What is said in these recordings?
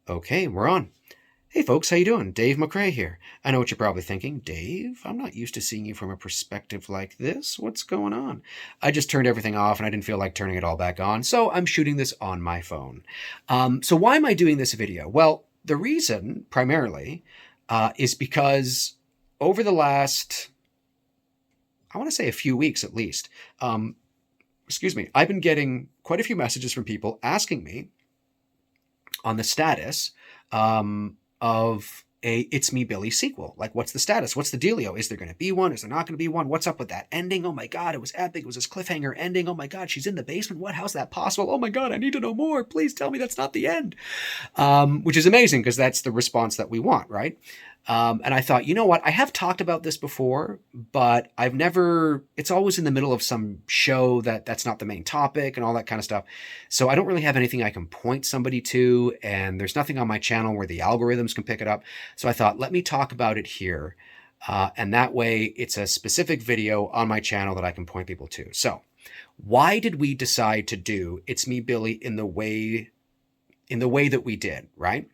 Okay, we're on. Hey folks, how you doing? Dave McRae here. I know what you're probably thinking. Dave, I'm not used to seeing you from a perspective like this. What's going on? I just turned everything off and I didn't feel like turning it all back on, so I'm shooting this on my phone. So why am I doing this video? Well, the reason, primarily, is because over the last, I want to say a few weeks at least, I've been getting quite a few messages from people asking me on the status of a It's Me Billy sequel. Like, what's the status? What's the dealio? Is there going to be one? Is there not going to be one? What's up with that ending? Oh my God, it was epic. It was this cliffhanger ending. Oh my God, she's in the basement. What? How's that possible? Oh my God, I need to know more. Please tell me that's not the end. Which is amazing because that's the response that we want, right? And I thought, you know what? I have talked about this before, but it's always in the middle of some show that's not the main topic and all that kind of stuff. So I don't really have anything I can point somebody to, and there's nothing on my channel where the algorithms can pick it up. So I thought, let me talk about it here. And that way it's a specific video on my channel that I can point people to. So why did we decide to do It's Me Billy in the way that we did, right?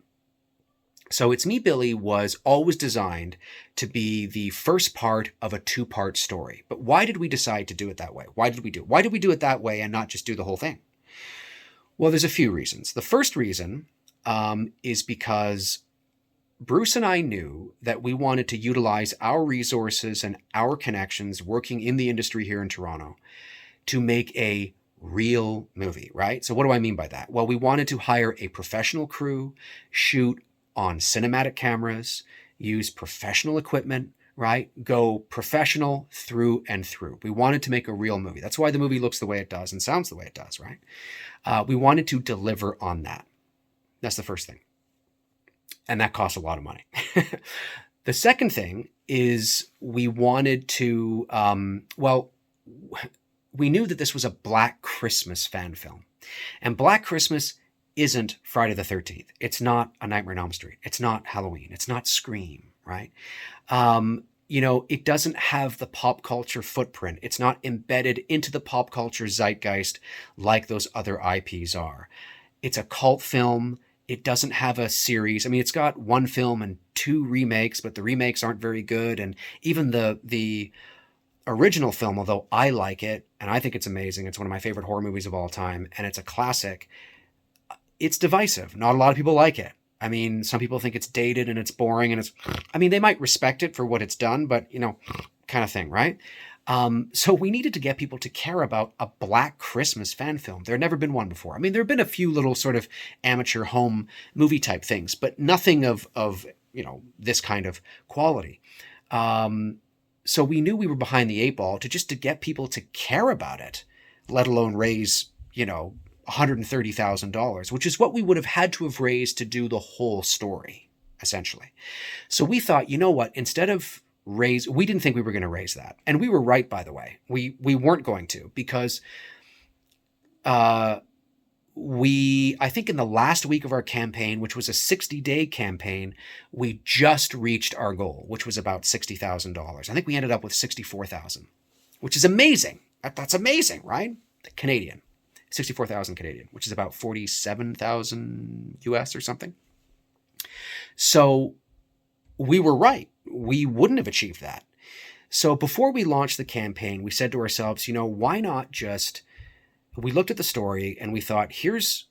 So It's Me Billy was always designed to be the first part of a two-part story. But why did we decide to do it that way? Why did we do it that way and not just do the whole thing? Well, there's a few reasons. The first reason is because Bruce and I knew that we wanted to utilize our resources and our connections working in the industry here in Toronto to make a real movie, right? So what do I mean by that? Well, we wanted to hire a professional crew, shoot on cinematic cameras, use professional equipment, right? Go professional through and through. We wanted to make a real movie. That's why the movie looks the way it does and sounds the way it does, right? We wanted to deliver on that. That's the first thing. And that costs a lot of money. The second thing is we wanted to, we knew that this was a Black Christmas fan film. And Black Christmas isn't Friday the 13th. It's not A Nightmare on Elm Street. It's not Halloween. It's not Scream, right? It doesn't have the pop culture footprint. It's not embedded into the pop culture zeitgeist like those other IPs are. It's a cult film. It doesn't have a series. I mean, it's got one film and two remakes, but the remakes aren't very good. And even the original film, although I like it, and I think it's amazing, it's one of my favorite horror movies of all time, and it's a classic, it's divisive. Not a lot of people like it. I mean, some people think it's dated and it's boring and they might respect it for what it's done, but, kind of thing, right? So we needed to get people to care about a Black Christmas fan film. There had never been one before. I mean, there have been a few little sort of amateur home movie type things, but nothing of this kind of quality. So we knew we were behind the eight ball to get people to care about it, let alone raise, $130,000, which is what we would have had to have raised to do the whole story, essentially. So we thought, you know what, instead of we didn't think we were going to raise that. And we were right, by the way. We weren't going to, because I think in the last week of our campaign, which was a 60-day campaign, we just reached our goal, which was about $60,000. I think we ended up with $64,000, which is amazing. That's amazing, right? Canadian. 64,000 Canadian, which is about 47,000 US or something. So we were right. We wouldn't have achieved that. So before we launched the campaign, we said to ourselves, why not we looked at the story and we thought, here's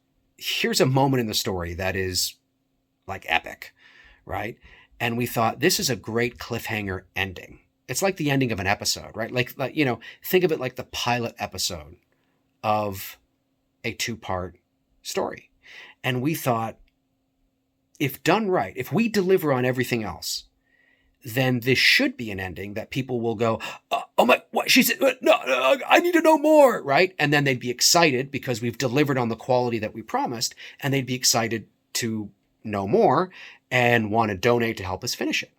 a moment in the story that is like epic, right? And we thought, this is a great cliffhanger ending. It's like the ending of an episode, right? Like think of it like the pilot episode of a two-part story. And we thought, if done right, if we deliver on everything else, then this should be an ending that people will go, oh my, what? She said, no, I need to know more, right? And then they'd be excited because we've delivered on the quality that we promised, and they'd be excited to know more and want to donate to help us finish it.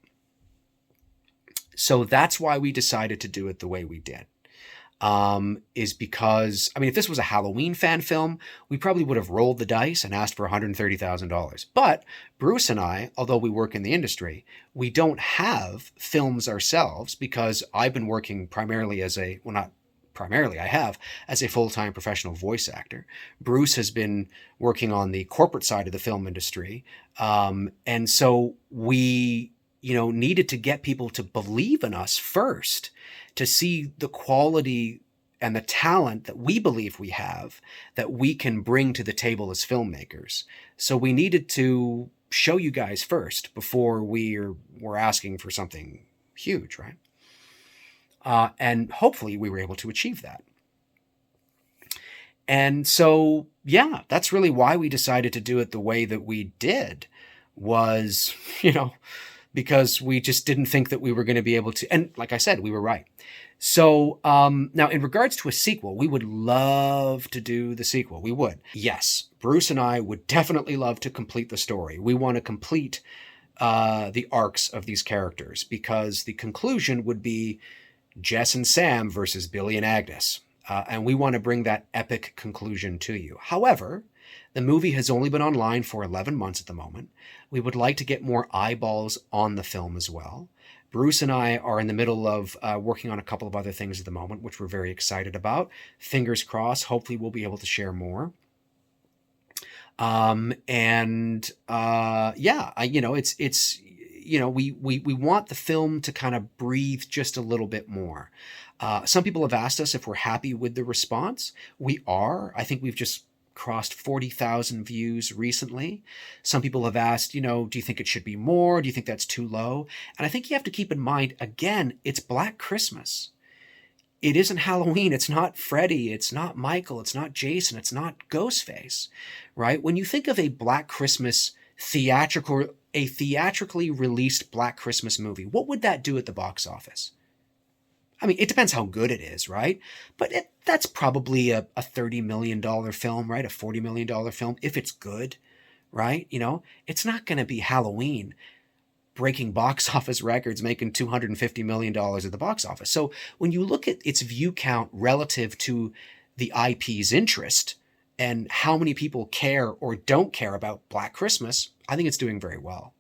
So that's why we decided to do it the way we did. Is because, if this was a Halloween fan film, we probably would have rolled the dice and asked for $130,000. But Bruce and I, although we work in the industry, we don't have films ourselves because I've been working primarily as not primarily I have, as a full-time professional voice actor. Bruce has been working on the corporate side of the film industry. And so we, needed to get people to believe in us first, to see the quality and the talent that we believe we have, that we can bring to the table as filmmakers. So we needed to show you guys first before we're asking for something huge, right? And hopefully we were able to achieve that. And so, yeah, that's really why we decided to do it the way that we did, was, because we just didn't think that we were going to be able to. And like I said, we were right. So now in regards to a sequel, we would love to do the sequel. We would. Yes, Bruce and I would definitely love to complete the story. We want to complete the arcs of these characters, because the conclusion would be Jess and Sam versus Billy and Agnes. And we want to bring that epic conclusion to you. However, the movie has only been online for 11 months at the moment. We would like to get more eyeballs on the film as well. Bruce and I are in the middle of working on a couple of other things at the moment, which we're very excited about. Fingers crossed, hopefully we'll be able to share more. We want the film to kind of breathe just a little bit more. Some people have asked us if we're happy with the response. We are. I think we've just crossed 40,000 views recently. Some people have asked, do you think it should be more? Do you think that's too low? And I think you have to keep in mind, again, it's Black Christmas. It isn't Halloween. It's not Freddy. It's not Michael. It's not Jason. It's not Ghostface, right? When you think of a Black Christmas theatrically released Black Christmas movie, what would that do at the box office? I mean, it depends how good it is, right? But that's probably a $30 million film, right? A $40 million film, if it's good, right? It's not going to be Halloween breaking box office records, making $250 million at the box office. So when you look at its view count relative to the IP's interest and how many people care or don't care about Black Christmas, I think it's doing very well.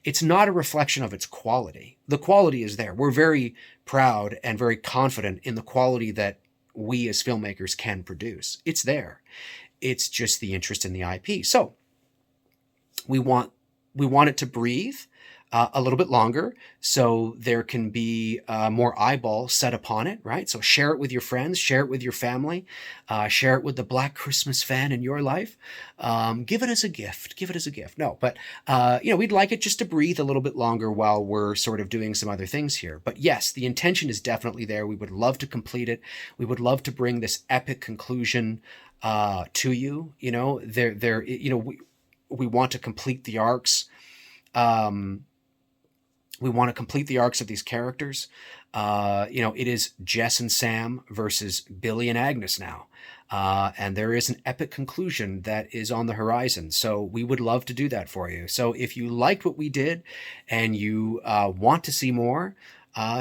It's not a reflection of its quality. The quality is there. We're very proud and very confident in the quality that we as filmmakers can produce. It's there. It's just the interest in the IP. So we want it to breathe a little bit longer, so there can be more eyeballs set upon it, right? So share it with your friends, share it with your family, share it with the Black Christmas fan in your life. Give it as a gift. Give it as a gift. No, but we'd like it just to breathe a little bit longer while we're sort of doing some other things here. But yes, the intention is definitely there. We would love to complete it. We would love to bring this epic conclusion to you. We want to complete the arcs. We want to complete the arcs of these characters. It is Jess and Sam versus Billy and Agnes now. And there is an epic conclusion that is on the horizon. So we would love to do that for you. So if you liked what we did and you want to see more,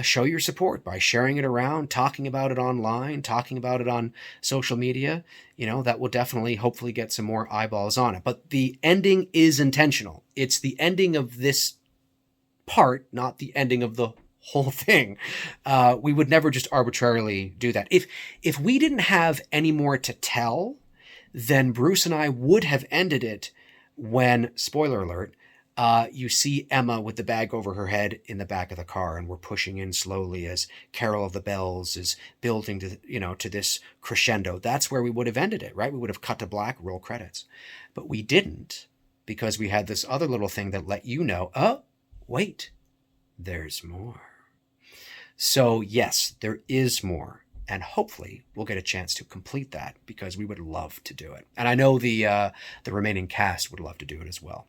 show your support by sharing it around, talking about it online, talking about it on social media. That will definitely, hopefully, get some more eyeballs on it. But the ending is intentional. It's the ending of this part, not the ending of the whole thing. We would never just arbitrarily do that. If we didn't have any more to tell, then Bruce and I would have ended it when, spoiler alert, you see Emma with the bag over her head in the back of the car, and we're pushing in slowly as Carol of the Bells is building to this crescendo. That's where we would have ended it, right? We would have cut to black, roll credits. But we didn't, because we had this other little thing that let you know, oh, wait, there's more. So yes, there is more, and hopefully we'll get a chance to complete that, because we would love to do it. And I know the remaining cast would love to do it as well.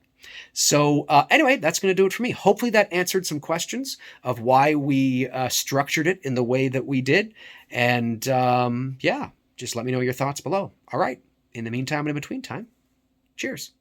So anyway, that's going to do it for me. Hopefully that answered some questions of why we structured it in the way that we did. And just let me know your thoughts below. All right. In the meantime and in between time, cheers.